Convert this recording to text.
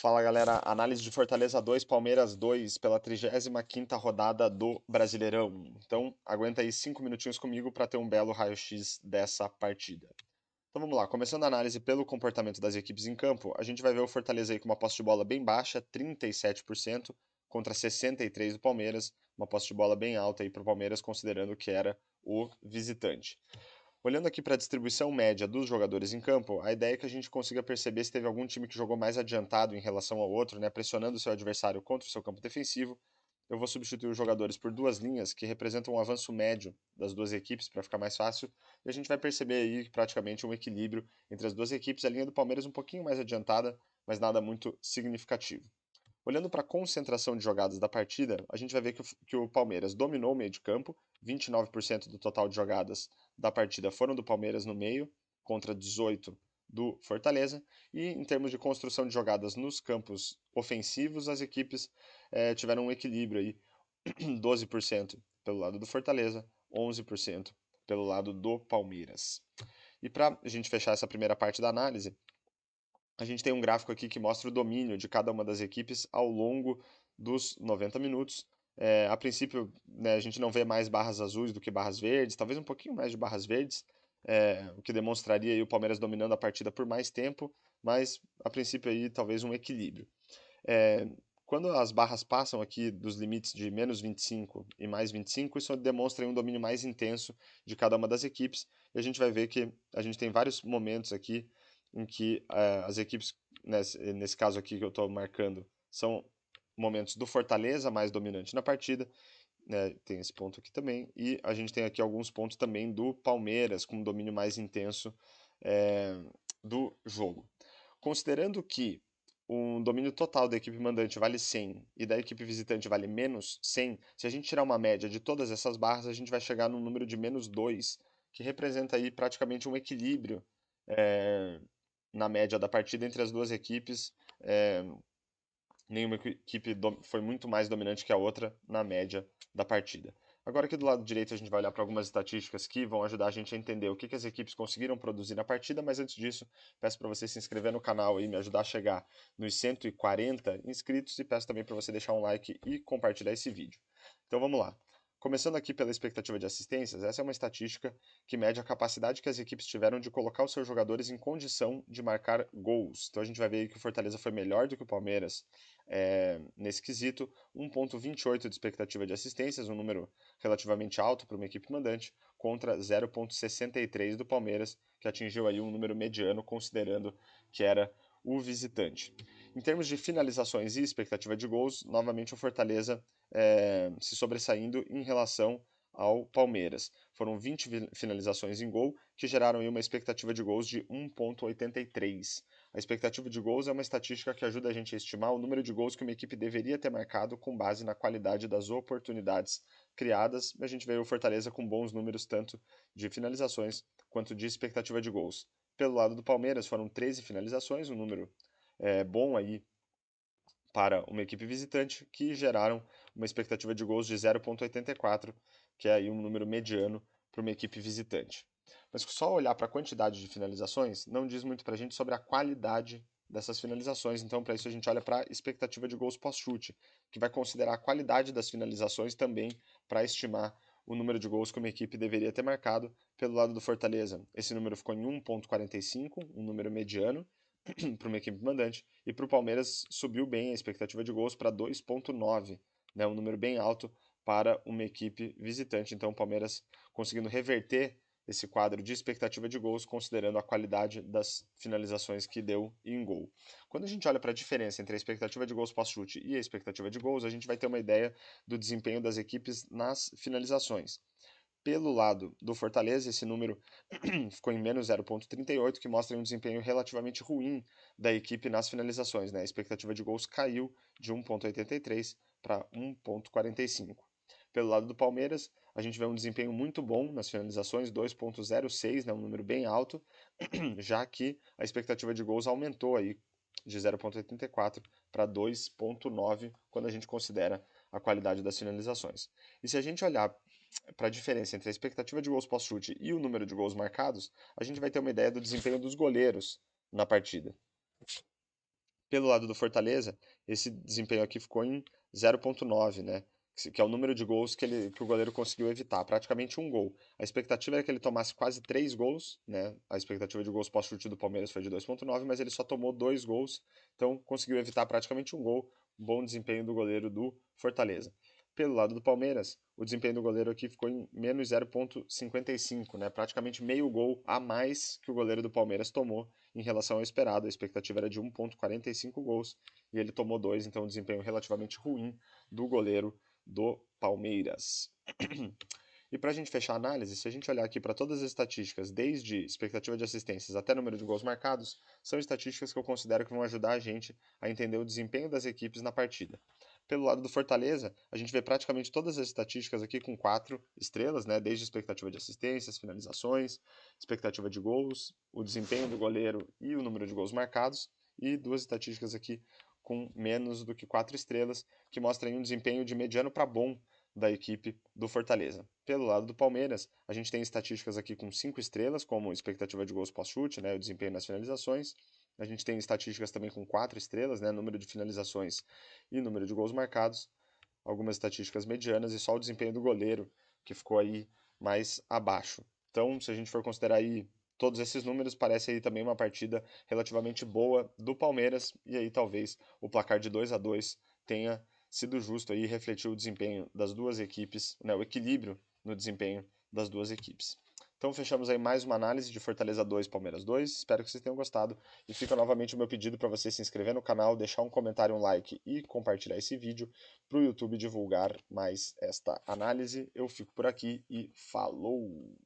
Fala galera, análise de Fortaleza 2, Palmeiras 2 pela 35ª rodada do Brasileirão. Então aguenta aí 5 minutinhos comigo para ter um belo raio-x dessa partida. Então vamos lá, começando a análise pelo comportamento das equipes em campo, a gente vai ver o Fortaleza aí com uma posse de bola bem baixa, 37% contra 63% do Palmeiras, uma posse de bola bem alta aí para o Palmeiras, considerando que era o visitante. Olhando aqui para a distribuição média dos jogadores em campo, a ideia é que a gente consiga perceber se teve algum time que jogou mais adiantado em relação ao outro, né, pressionando o seu adversário contra o seu campo defensivo. Eu vou substituir os jogadores por duas linhas que representam um avanço médio das duas equipes para ficar mais fácil, e a gente vai perceber aí praticamente um equilíbrio entre as duas equipes, a linha do Palmeiras um pouquinho mais adiantada, mas nada muito significativo. Olhando para a concentração de jogadas da partida, a gente vai ver que o Palmeiras dominou o meio de campo, 29% do total de jogadas da partida foram do Palmeiras no meio, contra 18% do Fortaleza, e em termos de construção de jogadas nos campos ofensivos, as equipes tiveram um equilíbrio aí, 12% pelo lado do Fortaleza, 11% pelo lado do Palmeiras. E para a gente fechar essa primeira parte da análise, a gente tem um gráfico aqui que mostra o domínio de cada uma das equipes ao longo dos 90 minutos. A princípio, né, a gente não vê mais barras azuis do que barras verdes, talvez um pouquinho mais de barras verdes, o que demonstraria aí o Palmeiras dominando a partida por mais tempo, mas a princípio aí talvez um equilíbrio. É, quando as barras passam aqui dos limites de menos 25 e mais 25, isso demonstra aí um domínio mais intenso de cada uma das equipes, e a gente vai ver que a gente tem vários momentos aqui em que as equipes, nesse caso aqui que eu estou marcando, são momentos do Fortaleza mais dominante na partida, né, tem esse ponto aqui também, e a gente tem aqui alguns pontos também do Palmeiras com um domínio mais intenso é, do jogo. Considerando que um domínio total da equipe mandante vale 100 e da equipe visitante vale menos 100, se a gente tirar uma média de todas essas barras, a gente vai chegar num número de menos 2, que representa aí praticamente um equilíbrio é, na média da partida entre as duas equipes. Nenhuma equipe foi muito mais dominante que a outra na média da partida. Agora aqui do lado direito a gente vai olhar para algumas estatísticas que vão ajudar a gente a entender o que as equipes conseguiram produzir na partida, mas antes disso peço para você se inscrever no canal e me ajudar a chegar nos 140 inscritos e peço também para você deixar um like e compartilhar esse vídeo. Então vamos lá. Começando aqui pela expectativa de assistências, essa é uma estatística que mede a capacidade que as equipes tiveram de colocar os seus jogadores em condição de marcar gols. Então a gente vai ver que o Fortaleza foi melhor do que o Palmeiras nesse quesito, 1,28 de expectativa de assistências, um número relativamente alto para uma equipe mandante, contra 0,63 do Palmeiras, que atingiu aí um número mediano, considerando que era o visitante. Em termos de finalizações e expectativa de gols, novamente o Fortaleza se sobressaindo em relação ao Palmeiras. Foram 20 finalizações em gol, que geraram aí uma expectativa de gols de 1,83. A expectativa de gols é uma estatística que ajuda a gente a estimar o número de gols que uma equipe deveria ter marcado com base na qualidade das oportunidades criadas. A gente vê o Fortaleza com bons números tanto de finalizações quanto de expectativa de gols. Pelo lado do Palmeiras foram 13 finalizações, um número bom aí para uma equipe visitante, que geraram uma expectativa de gols de 0,84, que é aí um número mediano para uma equipe visitante. Mas só olhar para a quantidade de finalizações não diz muito para a gente sobre a qualidade dessas finalizações. Então, para isso, a gente olha para a expectativa de gols pós-chute, que vai considerar a qualidade das finalizações também para estimar o número de gols que uma equipe deveria ter marcado. Pelo lado do Fortaleza, esse número ficou em 1,45, um número mediano para uma equipe mandante, e para o Palmeiras subiu bem a expectativa de gols para 2,9, né, um número bem alto para uma equipe visitante. Então, o Palmeiras conseguindo reverter esse quadro de expectativa de gols, considerando a qualidade das finalizações que deu em gol. Quando a gente olha para a diferença entre a expectativa de gols pós-chute e a expectativa de gols, a gente vai ter uma ideia do desempenho das equipes nas finalizações. Pelo lado do Fortaleza, esse número ficou em menos 0,38, que mostra um desempenho relativamente ruim da equipe nas finalizações, né? A expectativa de gols caiu de 1,83 para 1,45. Pelo lado do Palmeiras, a gente vê um desempenho muito bom nas finalizações, 2,06, né, um número bem alto, já que a expectativa de gols aumentou aí de 0,84 para 2,9 quando a gente considera a qualidade das finalizações. E se a gente olhar para a diferença entre a expectativa de gols pós-chute e o número de gols marcados, a gente vai ter uma ideia do desempenho dos goleiros na partida. Pelo lado do Fortaleza, esse desempenho aqui ficou em 0,9, né? Que é o número de gols que o goleiro conseguiu evitar, praticamente um gol. A expectativa era que ele tomasse quase 3 gols, né? A expectativa de gols pós-chute do Palmeiras foi de 2,9, mas ele só tomou 2 gols, então conseguiu evitar praticamente um gol. Bom desempenho do goleiro do Fortaleza. Pelo lado do Palmeiras, o desempenho do goleiro aqui ficou em menos 0,55, né? Praticamente meio gol a mais que o goleiro do Palmeiras tomou em relação ao esperado. A expectativa era de 1,45 gols e ele tomou 2, então um desempenho relativamente ruim do goleiro do Palmeiras. E para a gente fechar a análise, se a gente olhar aqui para todas as estatísticas, desde expectativa de assistências até número de gols marcados, são estatísticas que eu considero que vão ajudar a gente a entender o desempenho das equipes na partida. Pelo lado do Fortaleza, a gente vê praticamente todas as estatísticas aqui com 4 estrelas, né? Desde expectativa de assistências, finalizações, expectativa de gols, o desempenho do goleiro e o número de gols marcados, e 2 estatísticas aqui com menos do que 4 estrelas, que mostram um desempenho de mediano para bom da equipe do Fortaleza. Pelo lado do Palmeiras, a gente tem estatísticas aqui com 5 estrelas, como expectativa de gols pós-chute, né, o desempenho nas finalizações. A gente tem estatísticas também com 4 estrelas, né, número de finalizações e número de gols marcados. Algumas estatísticas medianas e só o desempenho do goleiro, que ficou aí mais abaixo. Então, se a gente for considerar aí todos esses números, parece aí também uma partida relativamente boa do Palmeiras, e aí talvez o placar de 2-2 tenha sido justo aí, refletiu o desempenho das duas equipes, né, o equilíbrio no desempenho das duas equipes. Então fechamos aí mais uma análise de Fortaleza 2, Palmeiras 2. Espero que vocês tenham gostado. E fica novamente o meu pedido para você se inscrever no canal, deixar um comentário, um like e compartilhar esse vídeo para o YouTube divulgar mais esta análise. Eu fico por aqui e falou!